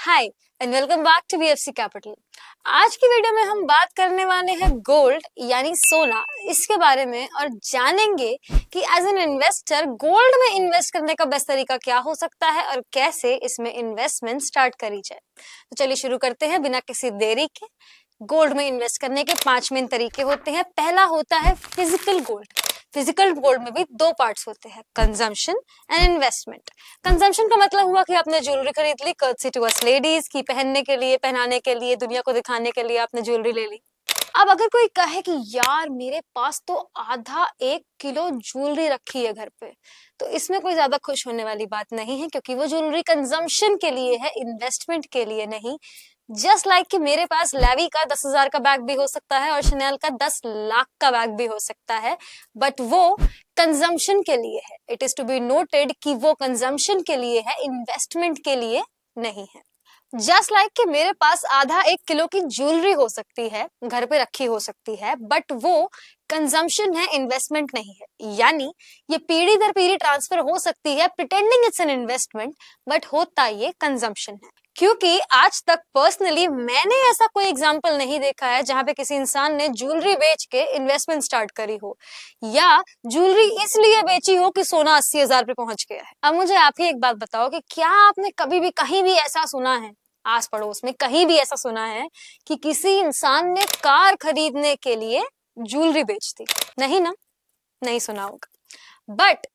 Hi and welcome back to BFC capital. आज की video में हम बात करने वाले हैं गोल्ड यानी सोना, इसके बारे में और जानेंगे कि एज एन इन्वेस्टर गोल्ड में इन्वेस्ट करने का बेस्ट तरीका क्या हो सकता है और कैसे इसमें इन्वेस्टमेंट स्टार्ट करी जाए। तो चलिए शुरू करते हैं बिना किसी देरी के। गोल्ड में इन्वेस्ट करने के 5 मेन तरीके होते हैं। पहला होता है फिजिकल गोल्ड। फिजिकल गोल्ड में भी 2 पार्ट्स होते हैं, कंजम्पशन एंड इन्वेस्टमेंट। कंजम्पशन का मतलब हुआ कि आपने ज्वेलरी खरीद ली, कर्टसी टू अस लेडीज की, पहनने के लिए, पहनाने के लिए, दुनिया को दिखाने के लिए आपने ज्वेलरी ले ली। अब अगर कोई कहे कि यार मेरे पास तो आधा 1 किलो ज्वेलरी रखी है घर पे, तो इसमें कोई ज्यादा खुश होने वाली बात नहीं है, क्योंकि वो ज्वेलरी कंजम्पशन के लिए है, इन्वेस्टमेंट के लिए नहीं। जस्ट लाइक कि मेरे पास लेवी का 10,000 का बैग भी हो सकता है और शनेल का 10 लाख का बैग भी हो सकता है, बट वो कंजम्पशन के लिए है। It is to be noted कि वो कंजम्पशन के लिए है, इन्वेस्टमेंट के लिए नहीं है। जस्ट लाइक कि मेरे पास आधा 1 किलो की ज्वेलरी हो सकती है, घर पे रखी हो सकती है, बट वो कंजम्पशन है, इन्वेस्टमेंट नहीं है। यानी ये पीढ़ी दर पीढ़ी ट्रांसफर हो सकती है pretending it's an investment, but होता ये कंजम्पशन है। क्योंकि आज तक पर्सनली मैंने ऐसा कोई एग्जाम्पल नहीं देखा है जहां पे किसी इंसान ने ज्वेलरी बेच के इन्वेस्टमेंट स्टार्ट करी हो, या ज्वेलरी इसलिए बेची हो कि सोना 80,000 पे पहुंच गया है। अब मुझे आप ही एक बात बताओ कि क्या आपने कभी भी कहीं भी ऐसा सुना है, आस पड़ोस में कहीं भी ऐसा सुना है कि किसी इंसान ने कार खरीदने के लिए ज्वेलरी बेच दी? नहीं ना, नहीं सुना होगा। बट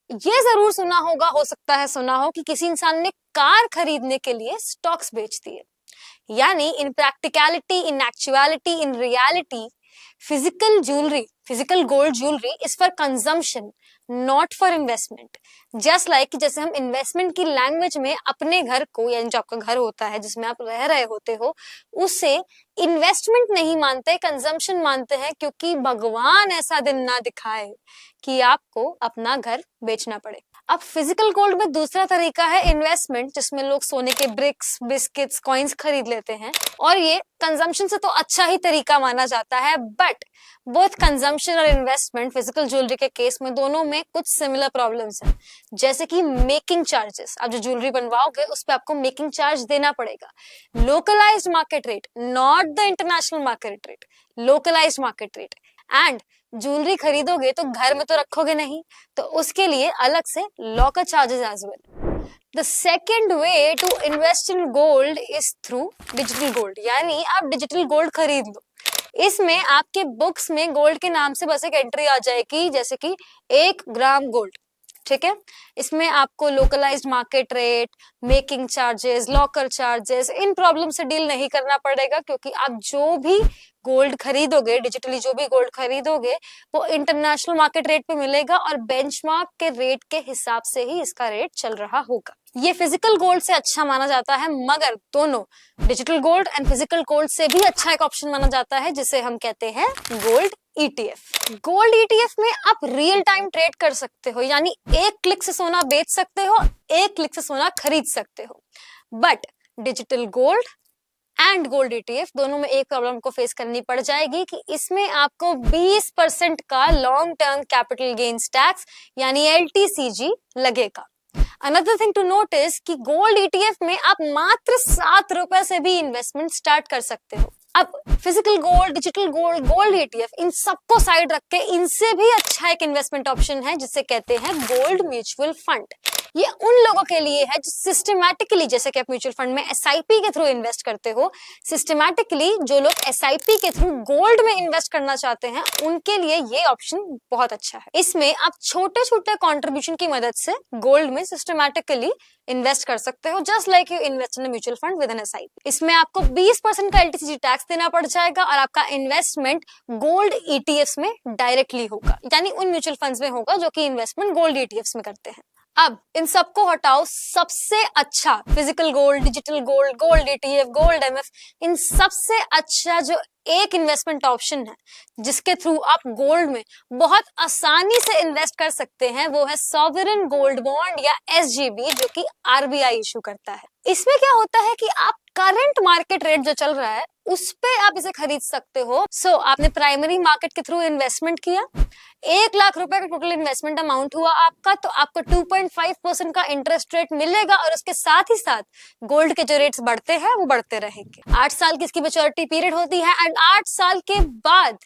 ये जरूर सुना होगा, हो सकता है सुना हो, कि किसी इंसान ने कार खरीदने के लिए स्टॉक्स बेच दिए। यानी in practicality, in actuality, in reality physical jewellery, physical gold jewellery is for consumption, not for investment. Just like जैसे हम इन्वेस्टमेंट की लैंग्वेज में अपने घर को, यानी जो आपका घर होता है जिसमें आप रह रहे होते हो, उसे इन्वेस्टमेंट नहीं मानते, कंजम्पशन मानते हैं, क्योंकि भगवान ऐसा दिन ना दिखाए कि आपको अपना घर बेचना पड़े। अब फिजिकल गोल्ड में दूसरा तरीका है इन्वेस्टमेंट, जिसमें लोग सोने के ब्रिक्स, बिस्किट्स, कॉइन्स खरीद लेते हैं, और ये कंजम्पशन से तो अच्छा ही तरीका माना जाता है। बट बोथ कंजम्पशन और इन्वेस्टमेंट फिजिकल ज्वेलरी के केस में दोनों में कुछ सिमिलर प्रॉब्लम्स हैं, जैसे कि मेकिंग चार्जेस। आप जो ज्वेलरी बनवाओगे उस पर आपको मेकिंग चार्ज देना पड़ेगा। Localised market rate, not the international market rate, localised market rate. And jewellery खरीदोगे तो घर में तो रखोगे नहीं, तो उसके लिए अलग से locker charges as well. The second way to invest in gold is through digital gold, यानी आप डिजिटल गोल्ड खरीद लो। इसमें आपके बुक्स में गोल्ड के नाम से बस एक एंट्री आ जाएगी, जैसे कि 1 ग्राम गोल्ड, ठीक है। इसमें आपको localised market rate, making charges, locker charges, इन प्रॉब्लम से डील नहीं करना पड़ेगा, क्योंकि आप जो भी गोल्ड खरीदोगे, डिजिटली जो भी गोल्ड खरीदोगे, वो इंटरनेशनल मार्केट रेट पे मिलेगा और बेंचमार्क के रेट के हिसाब से ही इसका रेट चल रहा होगा। ये फिजिकल गोल्ड से अच्छा माना जाता है, मगर दोनों digital gold and physical gold से भी अच्छा एक ऑप्शन माना जाता है, जिसे हम कहते हैं गोल्ड ईटीएफ। गोल्ड ईटीएफ में आप रियल टाइम ट्रेड कर सकते हो, यानी 1 क्लिक से सोना बेच सकते हो, 1 क्लिक से सोना खरीद सकते हो। But digital gold and gold ETF दोनों में एक प्रॉब्लम को फेस करनी पड़ जाएगी कि इसमें आपको 20% का long term capital gains tax यानी LTCG लगेगा। अनदर थिंग टू नोटिस कि गोल्ड ईटीएफ में आप मात्र 7 रुपए से भी इन्वेस्टमेंट स्टार्ट कर सकते हो। अब physical gold, digital gold, gold ETF, इन सबको साइड रख के इनसे भी अच्छा एक इन्वेस्टमेंट ऑप्शन है जिसे कहते हैं गोल्ड म्यूचुअल फंड। ये उन लोगों के लिए है जो सिस्टमैटिकली, जैसे कि आप म्यूचुअल फंड में SIP के थ्रू इन्वेस्ट करते हो, सिस्टमैटिकली जो लोग SIP के थ्रू गोल्ड में इन्वेस्ट करना चाहते हैं, उनके लिए ये ऑप्शन बहुत अच्छा है। इसमें आप छोटे छोटे कॉन्ट्रीब्यूशन की मदद से गोल्ड में सिस्टमैटिकली इन्वेस्ट कर सकते हो, just like you invest in mutual fund with an SIP। इसमें आपको 20% का LTCG टैक्स देना पड़ जाएगा और आपका इन्वेस्टमेंट गोल्ड ETFs में डायरेक्टली होगा, यानी उन म्यूचुअल फंड्स में होगा जो कि इन्वेस्टमेंट गोल्ड ETFs में करते हैं। अब इन सबको हटाओ, सबसे अच्छा physical gold, digital gold, gold ETF, gold MF, इन सबसे अच्छा जो एक इन्वेस्टमेंट ऑप्शन है जिसके थ्रू आप गोल्ड में बहुत आसानी से इन्वेस्ट कर सकते हैं, वो है सॉवरेन गोल्ड बॉन्ड या SGB, जो कि RBI इशू करता है। इसमें क्या होता है कि आप करंट मार्केट रेट जो चल रहा है उस पे आप इसे खरीद सकते हो। सो आपने प्राइमरी मार्केट के थ्रू इन्वेस्टमेंट किया, 1 लाख रुपए का टोटल इन्वेस्टमेंट अमाउंट हुआ आपका, तो आपको 2.5% का इंटरेस्ट रेट मिलेगा और उसके साथ ही साथ गोल्ड के जो रेट्स बढ़ते हैं वो बढ़ते रहेंगे। 8 साल की इसकी मैच्योरिटी पीरियड होती है एंड 8 साल के बाद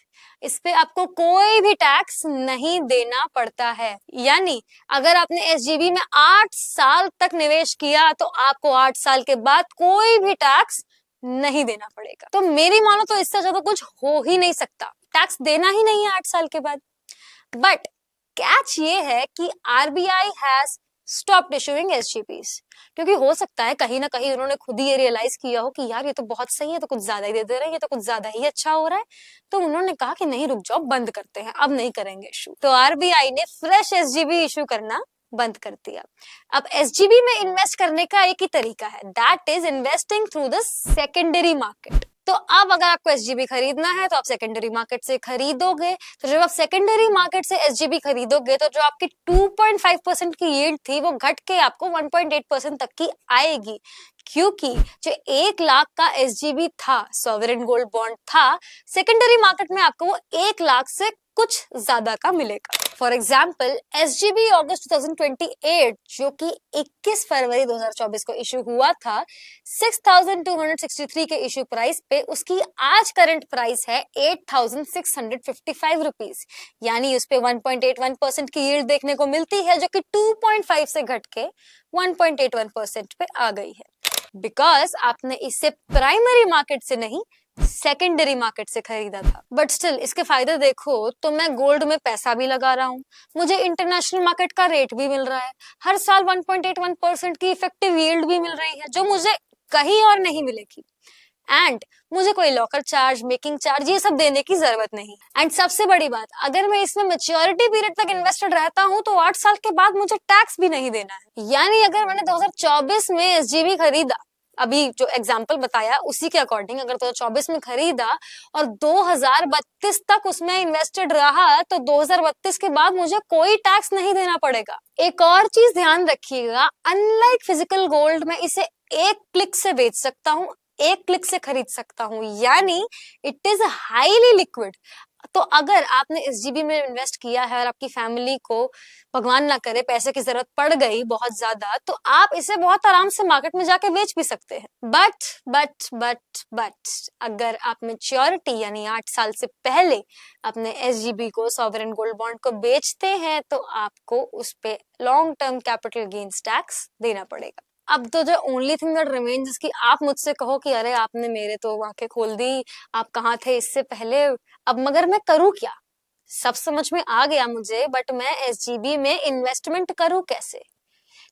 इस पे आपको कोई भी टैक्स नहीं देना पड़ता है। यानी अगर आपने एसजीबी में 8 साल तक निवेश किया तो आपको 8 साल के बाद कोई भी टैक्स नहीं देना पड़ेगा। तो मेरी मानो तो इससे ज्यादा कुछ हो ही नहीं सकता, टैक्स देना ही नहीं है 8 साल के बाद। बट कैच ये है कि आरबीआई हैज स्टॉप्ड इशूइंग एसजीपीज, क्योंकि हो सकता है कहीं ना कहीं उन्होंने खुद ही ये रियलाइज किया हो कि यार ये तो बहुत सही है, तो कुछ ज्यादा ही दे दे रहे हैं, ये तो कुछ ज्यादा ही अच्छा हो रहा है, तो उन्होंने कहा कि नहीं रुक जाओ, बंद करते हैं, अब नहीं करेंगे इशू। तो आरबीआई ने फ्रेश एसजीबी इशू करना बंद कर दिया। अब एसजीबी में इन्वेस्ट करने का एक ही तरीका है, that is investing through the secondary market. तो अब अगर आपको एसजीबी खरीदना है तो आप सेकेंडरी मार्केट से खरीदोगे। तो जब आप सेकेंडरी मार्केट से एसजीबी खरीदोगे तो जो आपकी 2.5% की यील्ड थी वो घट के आपको 1.8% तक की आएगी, क्योंकि जो 1 लाख का एसजीबी था, सॉवरेन गोल्ड बॉन्ड था, सेकेंडरी मार्केट में आपको वो 1 लाख से कुछ ज्यादा का मिलेगा। फॉर एग्जाम्पल एसजीबी अगस्त 2028 जो कि 21 फरवरी 2024 को इशू हुआ था 6263 के इशू प्राइस पे, उसकी आज करंट प्राइस है 8655 रुपीज, यानी उस पे 1.81% की यील्ड देखने को मिलती है, जो कि 2.5 से घट के 1.81% पे आ गई है, बिकॉज आपने इसे प्राइमरी मार्केट से नहीं सेकेंडरी मार्केट से खरीदा था। बट स्टिल इसके फायदे देखो तो मैं गोल्ड में पैसा भी लगा रहा हूँ, मुझे इंटरनेशनल मार्केट का रेट भी मिल रहा है, हर साल 1.81% की इफेक्टिव यील्ड भी मिल रही है, जो मुझे कहीं और नहीं मिलेगी। एंड मुझे कोई लॉकर चार्ज, मेकिंग चार्ज, ये सब देने की जरूरत नहीं। एंड सबसे बड़ी बात, अगर मैं इसमें मैच्योरिटी पीरियड तक इन्वेस्टेड रहता हूँ तो 8 साल के बाद मुझे टैक्स भी नहीं देना है। यानी अगर मैंने 2024 में एसजीबी खरीदा, अभी जो एग्जाम्पल बताया उसी के अकॉर्डिंग, अगर 2024 में खरीदा और 2032 तक उसमें इन्वेस्टेड रहा तो 2032 के बाद मुझे कोई टैक्स नहीं देना पड़ेगा। एक और चीज ध्यान रखिएगा, अनलाइक फिजिकल गोल्ड में इसे एक क्लिक से बेच सकता हूँ, एक क्लिक से खरीद सकता हूँ, यानी इट इज हाईली लिक्विड। तो अगर आपने एसजीबी में इन्वेस्ट किया है और आपकी फैमिली को भगवान ना करे पैसे की जरूरत पड़ गई बहुत ज्यादा, तो आप इसे बहुत आराम से मार्केट में जाके बेच भी सकते हैं। बट अगर आप मैच्योरिटी यानी 8 साल से पहले अपने एसजीबी को, सॉवरेन गोल्ड बॉन्ड को बेचते हैं, तो आपको उस पे long term capital gains tax देना पड़ेगा। अब तो जो ओनली थिंग दैट रिमेन्स, जिसकी आप मुझसे कहो कि अरे आपने मेरे तो आंखें खोल दी, आप कहाँ थे इससे पहले, अब मगर मैं करूँ क्या? सब समझ में आ गया मुझे, बट मैं एसजीबी में इन्वेस्टमेंट करूँ कैसे?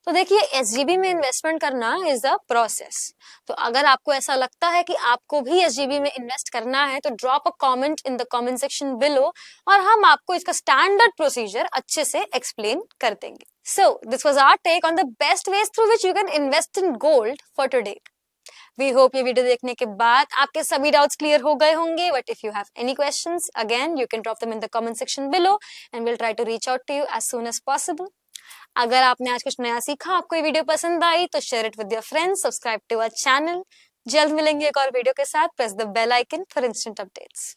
तो देखिए, एसजीबी में इन्वेस्टमेंट करना इज अ प्रोसेस। तो अगर आपको ऐसा लगता है कि आपको भी एसजीबी में इन्वेस्ट करना है तो drop a comment in the comment section below और हम आपको इसका स्टैंडर्ड प्रोसीजर अच्छे से एक्सप्लेन कर देंगे। So this was our take on the best ways through which you can invest in gold for today. We hope ये video देखने के बाद आपके सभी डाउट्स क्लियर हो गए होंगे, but if you have any questions again you can drop them in the comment section below and will try to reach out to you as soon as possible. अगर आपने आज कुछ नया सीखा, आपको ये वीडियो पसंद आई तो share it with your friends, subscribe to our channel. जल्द मिलेंगे एक और वीडियो के साथ। Press the bell icon for instant updates.